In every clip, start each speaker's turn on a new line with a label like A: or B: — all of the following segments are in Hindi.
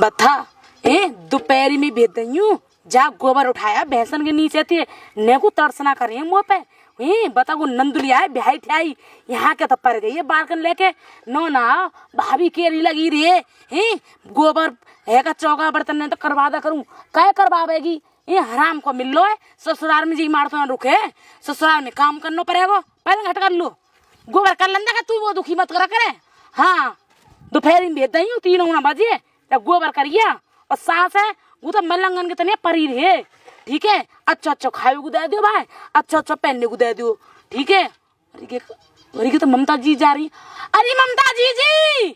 A: बता दोपहरी में भेज दई हूँ, जा गोबर उठाया भैंसन के नीचे थे ने को तरसना करे मुँह पे। बता वो नंदुलिया है ब्याही ठियाई यहाँ के तो पर गई है बालकन लेके नो ना भाभी केरी लगी रे गोबर है का चौका बर्तन ने तो करवा दा करूँ क्या करवाएगी। ये हराम को मिल लो है ससुराल में जी मार तो ना रुके, ससुराल में काम करना पड़ेगा। पहले हट कर लो गोबर कर लेंदा का तू वो दुखी मत करा करे। हाँ दोपहरी में भेज दई हूँ 3 बजे जब गोबर करिए और सास है वो तो मलंगन के तने परी रहे। ठीक है अच्छा अच्छा खाए को दे दो भाई, अच्छा अच्छा पहनने को दे दो। ठीक है अरे के तो ममता जी जा रही। अरे ममता जी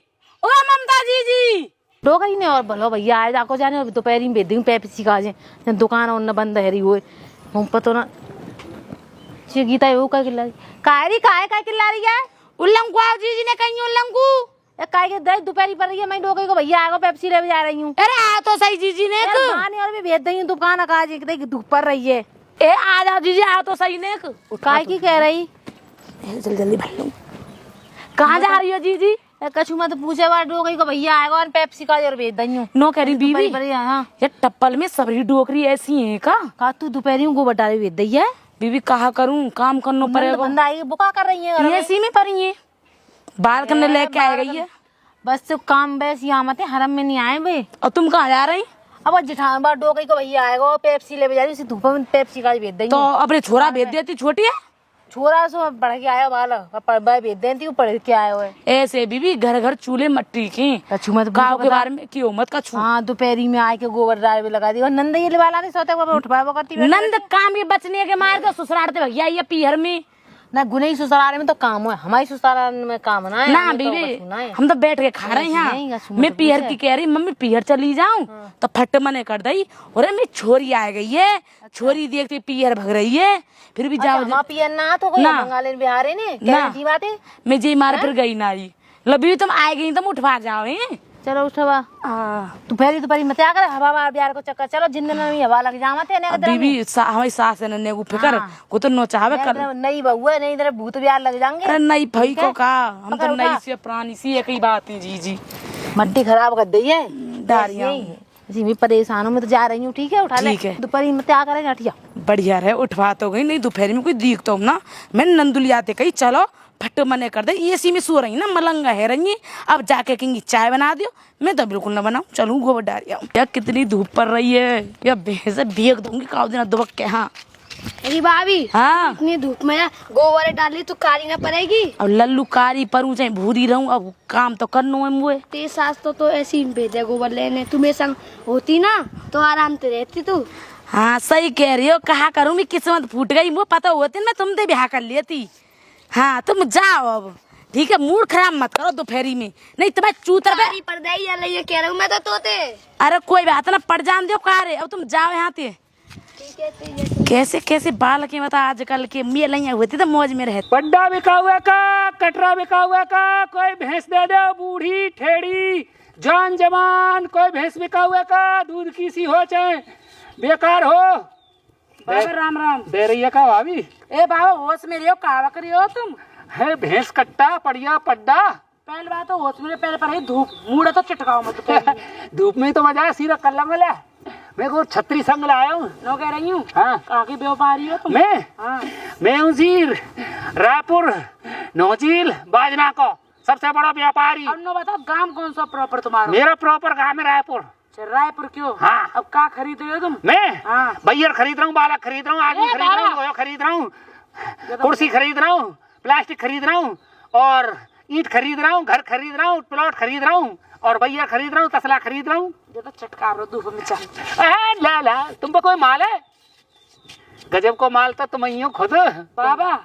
A: ओ ममता जी
B: डोगरी ने और भलो भैया आए जाको जाने दोपहरी में भेज दूँ पेप्सी का जे दुकान और न बंद है हुए हम पतो ना ची गीता वो का किल्ला काय किल्ला रही है
A: उल्लंघु जी ने कहीं उल्लंघु
B: काय के दे दोपहरी पर रही है। मैं डोगरी को भैया आएगा पेप्सी ले जा रही हूँ।
A: अरे आ तो सही जीजी ने
B: और भी भेज दई दुकान का जी धूप पर रही है।
A: ए आ जा जीजी आ तो सही ने
B: काय की कह रही
A: जल्दी जल्दी भर कहाँ जा रही हो जीजी।
B: कछु मत पूछे बार डोगरी को भैया आएगा और पेप्सी का जरूर भेज दई हूँ।
A: नो कह रही बीवी
B: हाँ
A: ये टप्पल में सबरी डोकरी ऐसी है का
B: तू दोपहरी को बटा भेज दई है।
A: बीवी कहा करूँ काम करना पड़ेगा।
B: बंदा आई बुका कर रही है
A: ऐसी में पड़ी है बाल करने लेके आ गई है
B: बस तो काम बस यहाँ मत हरम में नहीं आए बे।
A: और तुम कहाँ जा रही।
B: अब जिठान बार डोगरी को भैया आएगा पेप्सी ले जा रही धूप में पेप्सी का भेज दई
A: तो अपने छोरा भेज देती छोटी है
B: छोरा सो पढ़ के आया वाला भेज देती हूँ पढ़ के आया हुए
A: ऐसे बीवी घर घर चूल्हे मट्टी की गाँव के बारे में क्यों मत का छू।
B: हाँ दोपहरी में आके गोबर डाल भी लगा दी और नंद ये वाला नहीं सोते उठवा करती
A: नंद काम के बचने के मार के ससुरालते भैया ये पीहर में
B: ना गुने ससुराल में तो काम है हमारी ससुराल में काम ना है
A: ना बीवी हम तो बैठ के खा रहे हैं यहाँ। मैं पीहर की कह रही मम्मी पीहर चली जाऊं तो फट मने कर दई और मैं छोरी आ गई है छोरी देखती पीहर भग रही है फिर भी जाओ
B: पीहर ना तो बंगाली बिहारी ने
A: मैं जी मार फिर गई ना लबी तुम आ गई तुम उठवा जाओ
B: चलो उठवा दोपहरी मत आ कर हवा बिहार को चक्कर चलो जिंदन में हवा लग जावत है
A: बीवी हमारी सास है ने को फिकर को तो नो चाहवे कर
B: नहीं बउआ नहीं इधर भूत बिहार लग जाएंगे।
A: अरे नहीं भाई को का हम तो नहीं से प्राणी सी एक ही बात है जी
B: मट्टी खराब कर दी है
A: डारियां
B: जी मैं परेशान हूँ मैं तो जा रही हूँ। ठीक है उठा ले दोपहरी मत आ कर हटिया
A: बढ़िया रहे उठवा तो गई नहीं दोपहरी में कोई दिख तो ना मैं नंदुलियाते कही चलो फट मने कर दे एसी में सो रही ना मलंगा है रही अब जाके कहेंगी चाय बना दियो मैं तो बिल्कुल ना बनाऊं चलूं गोबर डाल आऊं। यार कितनी धूप पड़ रही है या भैंस भीग दूंगी काव दिन दुबक के। हाँ
C: अरे भाभी
A: हाँ
C: इतनी धूप में गोबर डाली तो कारी ना पड़ेगी।
A: अब लल्लू कारी परूँ चाहे भूरी रहूं अब काम तो करना है मुझे।
C: तेरी सास तो ऐसे ही भेजे गोबर लेने तुम्हें संग होती ना तो आराम से रहती तू।
A: हाँ सही कह रही हो कहा करूँ मैं किस्मत फूट गई वो पता होती मैं तुम दे ब्याह कर लेती। हाँ तुम जाओ अब ठीक है मूड खराब मत करो दोपहरी में नहीं तुम्हें चूतर
C: पर ये कह रहा हूँ मैं तो तोते।
A: अरे कोई बात ना पड़ जान दो कहा रे अब तुम जाओ यहाँ पे। कैसे कैसे बाल के बता आजकल के मेलियां हुए थे तो मौज में रहते।
D: पड्डा बिका हुआ का कटरा बिका हुआ का कोई भैंस दे दो बूढ़ी ठेड़ी जान जवान कोई भैंस बिका हुआ का दूध की सी हो चाहे बेकार हो।
A: राम राम
D: दे रही है का भाभी।
A: ए बाबा होश में रहो कहा करी हो तुम
D: है भैंस कट्टा पड़िया पड्डा
A: पहले बात तो होश में पहले पर धूप मुड़ा तो चटकाओ मत
D: धूप में तो मजा सीरा कल्ला मिला मैं को छतरी संग लाया हूँ।
A: नो कह रही हूँ
D: हाँ
A: कहाँ की व्यापारी हो तुम।
D: मैं
A: हाँ
D: मैं हूँ जीर रायपुर नौचील बाजना को सबसे बड़ा व्यापारी।
A: अब नो बताओ गांव कौन सा प्रॉपर तुम्हारा।
D: मेरा प्रॉपर गाँव है रायपुर।
A: रायपुर क्यों।
D: हाँ
A: अब क्या खरीद रहे हो तुम।
D: मैं
A: हाँ
D: बैयर खरीद रहा हूँ बालक खरीद रहा हूँ आदमी खरीद रहा हूँ गोया खरीद रहा हूँ कुर्सी खरीद रहा हूँ प्लास्टिक खरीद रहा हूँ और ईंट खरीद रहा हूँ घर खरीद रहा हूँ प्लॉट खरीद रहा हूँ और बैयर खरीद रहा हूँ तसला खरीद रहा हूँ।
A: ये तो चटका रहा धूप में चल
D: ला ला तुम पे कोई माल है गजब को माल तो तुम ही हो खुद।
A: बाबा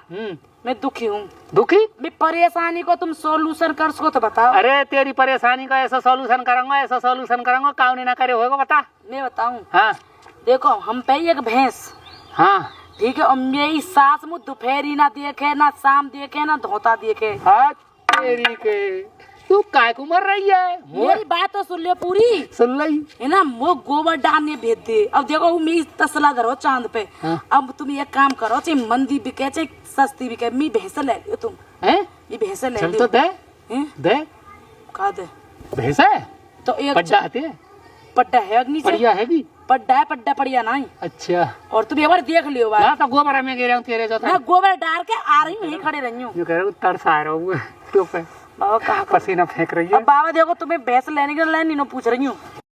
A: मैं दुखी हूँ।
D: दुखी
A: मैं परेशानी को तुम सोल्यूशन कर सको तो बताओ।
D: अरे तेरी परेशानी का ऐसा सोल्यूशन करूंगा काम नहीं ना करे होगा बता।
A: मैं बताऊँ
D: हाँ
A: देखो हम पे एक भैंस
D: हाँ
A: ठीक है और मेरी सास मुझ दोपहरी ना देखे ना शाम देखे ना धोता देखे।
D: हाँ तेरी के तू काय को मर रही है
A: मेरी बात तो सुन ले पूरी
D: सुन ली
A: है ना वो गोबर डालने भेज दे। अब देखो वो मेरी तसला धरो चांद पे।
D: हाँ।
A: अब तुम एक काम करो चाहे मंदी बिके चाहे सस्ती बिके मैं भैंस ले लियो तुम
D: हैं
A: ये भैंस ले
D: चल
A: लियो।
D: तो दे
A: हैं?
D: दे
A: का दे
D: भैंस है
A: तो एक
D: पड्डा आती है
A: पड्डा है नीचे,
D: बढ़िया है भी।
A: पड्डा है, पड्डा पड़िया नहीं।
D: अच्छा
A: और तुम एक बार देख लियो बात।
D: ना तो गोबर में गिरा हूँ तेरे जो
A: मैं गोबर डाल के आ रही हूँ, यहीं खड़े रही हूँ।
D: जो कह रहा हूँ तरस आ रहा हूँ तो पे
A: बाबा कहा
D: पसीना फेंक रही है।
A: अब बाबा देखो तुम्हें भैंस लेने के लिए नहीं पूछ रही हूँ।